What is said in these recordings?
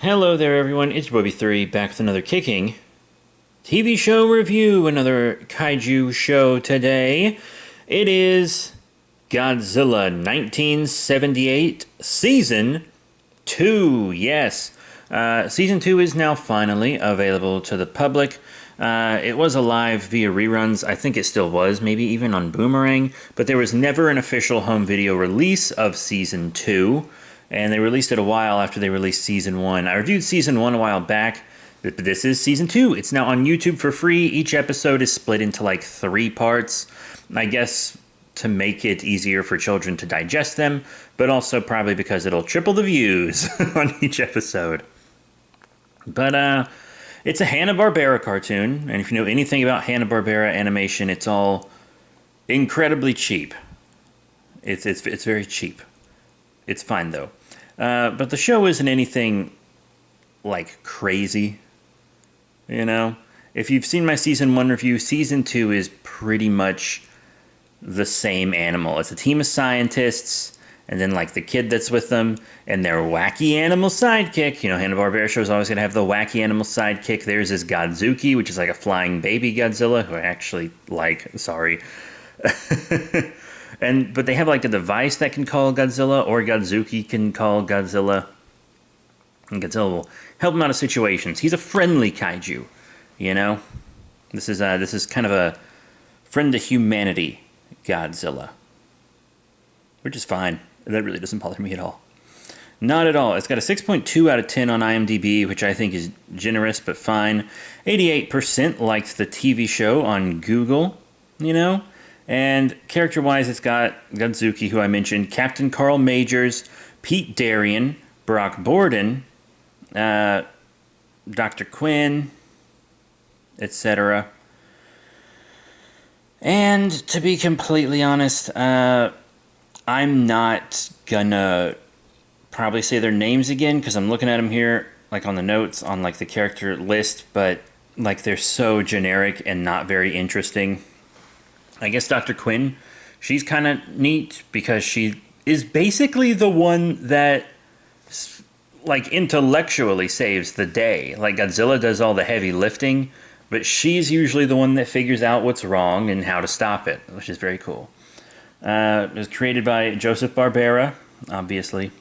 Hello there, everyone. It's Bobby3 back with another kicking TV show review. Another kaiju show today. It is Godzilla 1978 Season 2. Yes. Season 2 is now finally available to the public. It was alive via reruns. I think it still was, maybe even on Boomerang. But there was never an official home video release of Season 2. And they released it a while after they released Season 1. I reviewed Season 1 a while back, but this is Season 2. It's now on YouTube for free. Each episode is split into like 3 parts, I guess to make it easier for children to digest them, but also probably because it'll triple the views on each episode. But it's a Hanna-Barbera cartoon, and if you know anything about Hanna-Barbera animation, it's all incredibly cheap. It's very cheap. It's fine, though. But the show isn't anything, like, crazy, you know? If you've seen my Season 1 review, Season 2 is pretty much the same animal. It's a team of scientists, and then, like, the kid that's with them, and their wacky animal sidekick. You know, Hanna-Barbera show's always going to have the wacky animal sidekick. Theirs is Godzuki, which is like a flying baby Godzilla, who I actually like. Sorry. But they have like a device that can call Godzilla, or Godzuki can call Godzilla. And Godzilla will help him out of situations. He's a friendly kaiju, you know? This is kind of a friend to humanity Godzilla. Which is fine. That really doesn't bother me at all. Not at all. It's got a 6.2 out of 10 on IMDb, which I think is generous but fine. 88% liked the TV show on Google, you know? And character-wise, it's got Godzuki, who I mentioned, Captain Carl Majors, Pete Darien, Brock Borden, Dr. Quinn, etc. And to be completely honest, I'm not gonna probably say their names again, because I'm looking at them here, like on the notes, on like the character list, but like they're so generic and not very interesting. I guess Dr. Quinn, she's kind of neat because she is basically the one that, like, intellectually saves the day. Like, Godzilla does all the heavy lifting, but she's usually the one that figures out what's wrong and how to stop it, which is very cool. It was created by Joseph Barbera, obviously.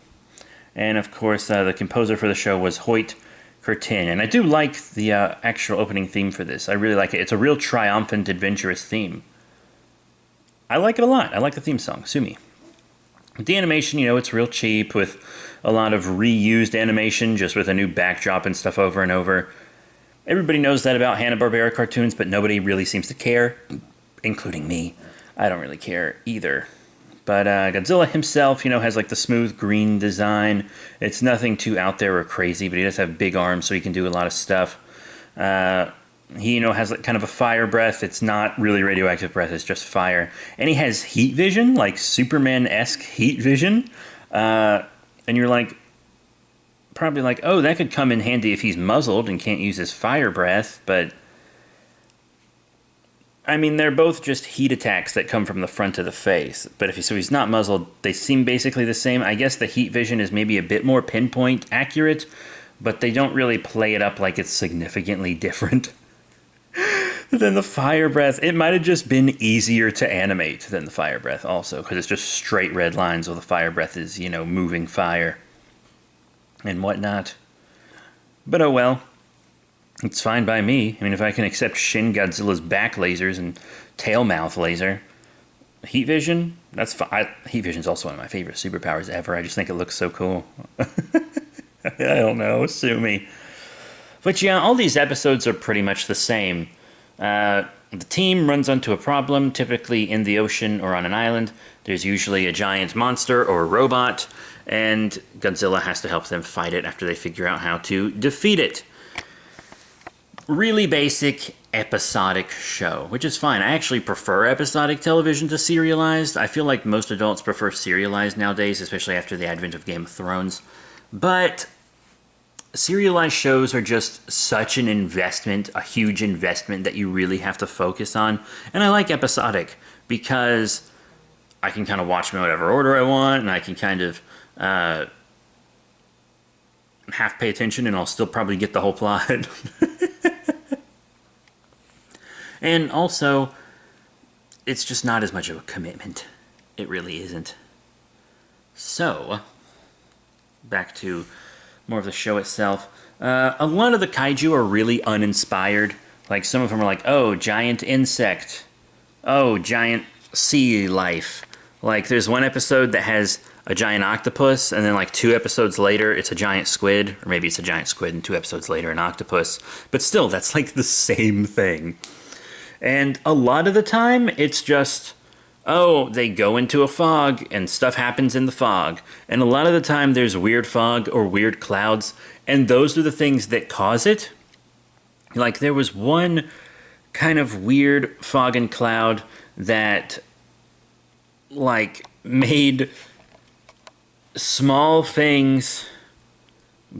And, of course, the composer for the show was Hoyt Curtin. And I do like the actual opening theme for this. I really like it. It's a real triumphant, adventurous theme. I like it a lot. I like the theme song. Sue me. The animation, you know, it's real cheap with a lot of reused animation, just with a new backdrop and stuff over and over. Everybody knows that about Hanna-Barbera cartoons, but nobody really seems to care, including me. I don't really care either. But Godzilla himself, you know, has like the smooth green design. It's nothing too out there or crazy, but he does have big arms, so he can do a lot of stuff. He, you know, has like kind of a fire breath. It's not really radioactive breath, it's just fire. And he has heat vision, like Superman-esque heat vision. And you're like, probably like, oh, that could come in handy if he's muzzled and can't use his fire breath. But, I mean, they're both just heat attacks that come from the front of the face. But so he's not muzzled, they seem basically the same. I guess the heat vision is maybe a bit more pinpoint accurate, but they don't really play it up like it's significantly different than the fire breath. It might have just been easier to animate than the fire breath also, because it's just straight red lines while the fire breath is, you know, moving fire and whatnot. But oh well. It's fine by me. I mean, if I can accept Shin Godzilla's back lasers and tail mouth laser. Heat vision? That's fine. Heat vision's also one of my favorite superpowers ever. I just think it looks so cool. I don't know. Sue me. But yeah, all these episodes are pretty much the same. The team runs onto a problem, typically in the ocean or on an island. There's usually a giant monster or a robot, and Godzilla has to help them fight it after they figure out how to defeat it. Really basic, episodic show, which is fine. I actually prefer episodic television to serialized. I feel like most adults prefer serialized nowadays, especially after the advent of Game of Thrones. But serialized shows are just such an investment, a huge investment that you really have to focus on. And I like episodic because I can kind of watch them in whatever order I want, and I can kind of half pay attention and I'll still probably get the whole plot. And also, it's just not as much of a commitment. It really isn't. So, back to more of the show itself. A lot of the kaiju are really uninspired. Like, some of them are like, oh, giant insect. Oh, giant sea life. Like, there's one episode that has a giant octopus, and then like 2 episodes later, it's a giant squid. Or maybe it's a giant squid, and 2 episodes later, an octopus. But still, that's like the same thing. And a lot of the time, it's just, oh, they go into a fog, and stuff happens in the fog. And a lot of the time, there's weird fog or weird clouds, and those are the things that cause it. Like, there was one kind of weird fog and cloud that, like, made small things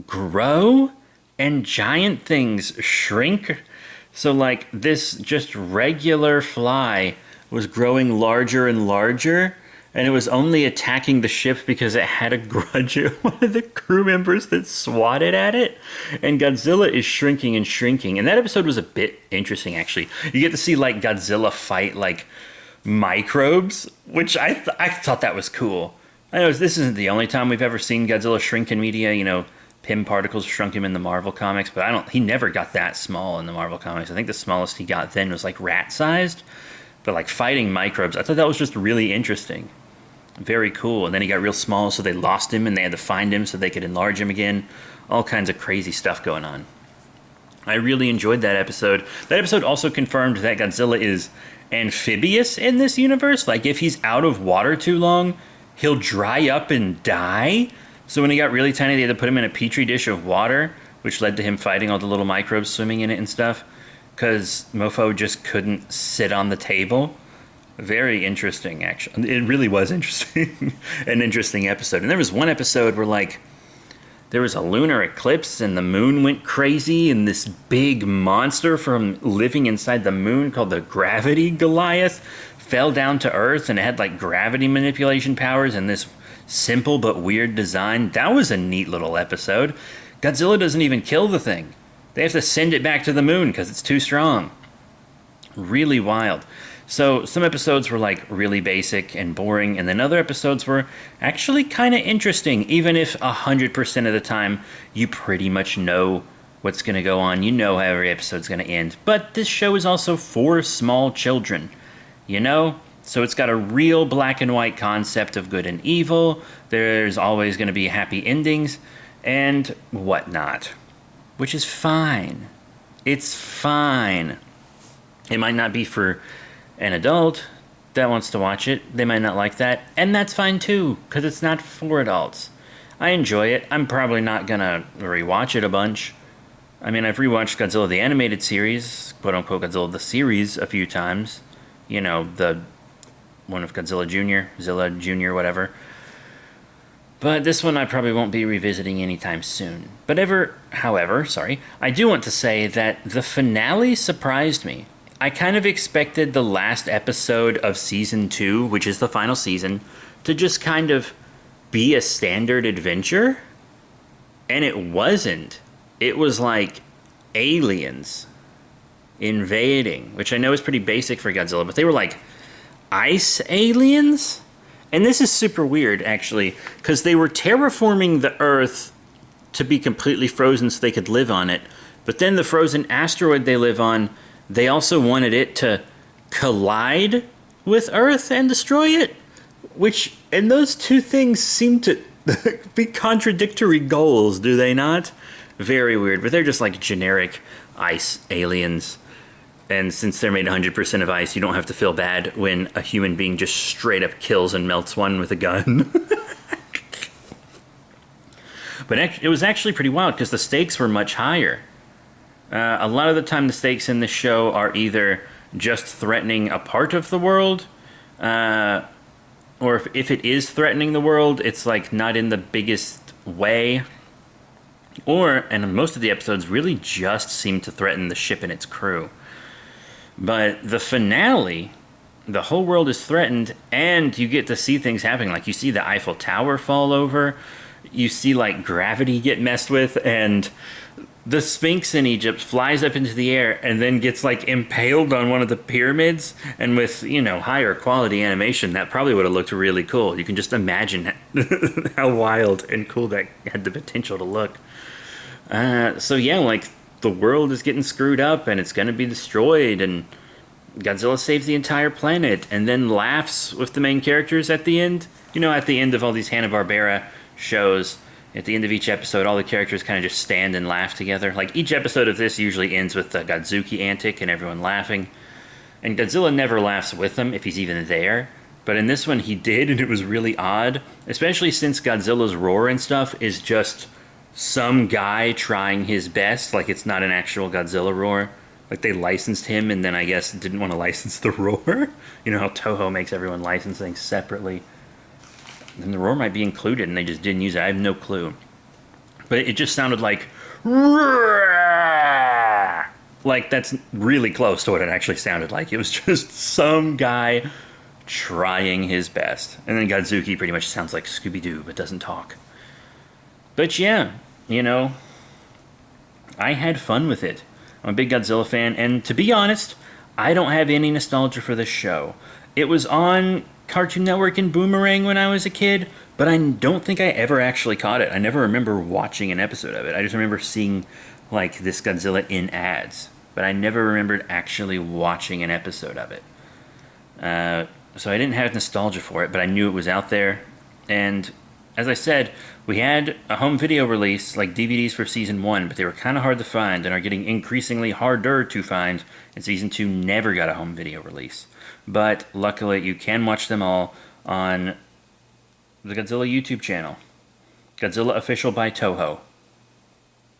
grow and giant things shrink. So, like, this just regular fly was growing larger and larger, and it was only attacking the ship because it had a grudge at one of the crew members that swatted at it. And Godzilla is shrinking and shrinking. And that episode was a bit interesting, actually. You get to see, like, Godzilla fight, like, microbes, which I thought that was cool. I know this isn't the only time we've ever seen Godzilla shrink in media. You know, Pym particles shrunk him in the Marvel comics, but he never got that small in the Marvel comics. I think the smallest he got then was, like, rat-sized. But, like, fighting microbes, I thought that was just really interesting. Very cool. And then he got real small, so they lost him, and they had to find him so they could enlarge him again. All kinds of crazy stuff going on. I really enjoyed that episode. That episode also confirmed that Godzilla is amphibious in this universe. Like, if he's out of water too long, he'll dry up and die. So when he got really tiny, they had to put him in a petri dish of water, which led to him fighting all the little microbes swimming in it and stuff, because Mofo just couldn't sit on the table. Very interesting, actually. It really was interesting. An interesting episode. And there was one episode where, like, there was a lunar eclipse and the moon went crazy, and this big monster from living inside the moon called the Gravity Goliath fell down to Earth, and it had, like, gravity manipulation powers and this simple but weird design. That was a neat little episode. Godzilla doesn't even kill the thing. They have to send it back to the moon because it's too strong. Really wild. So some episodes were, like, really basic and boring, and then other episodes were actually kind of interesting, even if 100% of the time you pretty much know what's going to go on. You know how every episode's going to end. But this show is also for small children, you know? So it's got a real black and white concept of good and evil. There's always going to be happy endings and whatnot, which is fine. It's fine. It might not be for an adult that wants to watch it. They might not like that, and that's fine too, because it's not for adults. I enjoy it. I'm probably not gonna rewatch it a bunch. I mean, I've rewatched Godzilla the Animated Series, quote-unquote Godzilla the Series, a few times. You know, the one of Godzilla Jr., Zilla Jr., whatever. But this one I probably won't be revisiting anytime soon. But however, I do want to say that the finale surprised me. I kind of expected the last episode of Season 2, which is the final season, to just kind of be a standard adventure. And it wasn't. It was like aliens invading, which I know is pretty basic for Godzilla, but they were like ice aliens? And this is super weird, actually, because they were terraforming the Earth to be completely frozen so they could live on it. But then the frozen asteroid they live on, they also wanted it to collide with Earth and destroy it. And those two things seem to be contradictory goals, do they not? Very weird, but they're just like generic ice aliens. And since they're made 100% of ice, you don't have to feel bad when a human being just straight up kills and melts one with a gun. But it was actually pretty wild because the stakes were much higher. A lot of the time the stakes in this show are either just threatening a part of the world, or if it is threatening the world, it's like not in the biggest way. And most of the episodes really just seem to threaten the ship and its crew. But the finale, the whole world is threatened, and you get to see things happening. Like, you see the Eiffel Tower fall over, you see like gravity get messed with, and the Sphinx in Egypt flies up into the air and then gets like impaled on one of the pyramids. And with, higher quality animation, that probably would have looked really cool. You can just imagine how wild and cool that had the potential to look. So yeah, like the world is getting screwed up and it's gonna be destroyed, and Godzilla saves the entire planet and then laughs with the main characters at the end. At the end of all these Hanna-Barbera shows, at the end of each episode, all the characters kind of just stand and laugh together. Like, each episode of this usually ends with the Godzuki antic and everyone laughing. And Godzilla never laughs with them, if he's even there. But in this one, he did, and it was really odd. Especially since Godzilla's roar and stuff is just some guy trying his best. Like, it's not an actual Godzilla roar. Like, they licensed him, and then I guess didn't want to license the roar. You know how Toho makes everyone license things separately. And the roar might be included, and they just didn't use it. I have no clue. But it just sounded like... Like, that's really close to what it actually sounded like. It was just some guy trying his best. And then Godzuki pretty much sounds like Scooby-Doo, but doesn't talk. But yeah, I had fun with it. I'm a big Godzilla fan, and to be honest, I don't have any nostalgia for this show. It was on Cartoon Network and Boomerang when I was a kid, but I don't think I ever actually caught it. I never remember watching an episode of it. I just remember seeing, like, this Godzilla in ads, but I never remembered actually watching an episode of it. So I didn't have nostalgia for it, but I knew it was out there. And as I said, we had a home video release, like DVDs for Season 1, but they were kind of hard to find and are getting increasingly harder to find, and Season 2 never got a home video release. But luckily, you can watch them all on the Godzilla YouTube channel. Godzilla Official by Toho.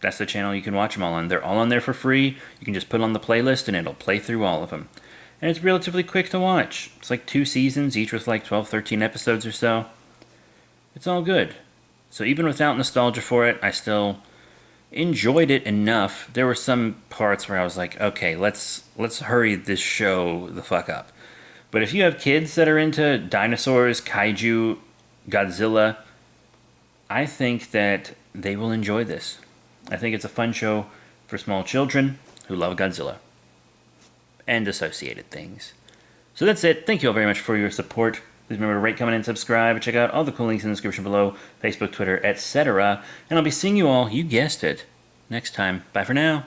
That's the channel you can watch them all on. They're all on there for free. You can just put on the playlist and it'll play through all of them. And it's relatively quick to watch. It's like 2 seasons, each with like 12, 13 episodes or so. It's all good. So even without nostalgia for it, I still enjoyed it enough. There were some parts where I was like, okay, let's hurry this show the fuck up. But if you have kids that are into dinosaurs, kaiju, Godzilla, I think that they will enjoy this. I think it's a fun show for small children who love Godzilla and associated things. So that's it. Thank you all very much for your support. Please remember to rate, comment, and subscribe. Check out all the cool links in the description below, Facebook, Twitter, etc. And I'll be seeing you all, you guessed it, next time. Bye for now.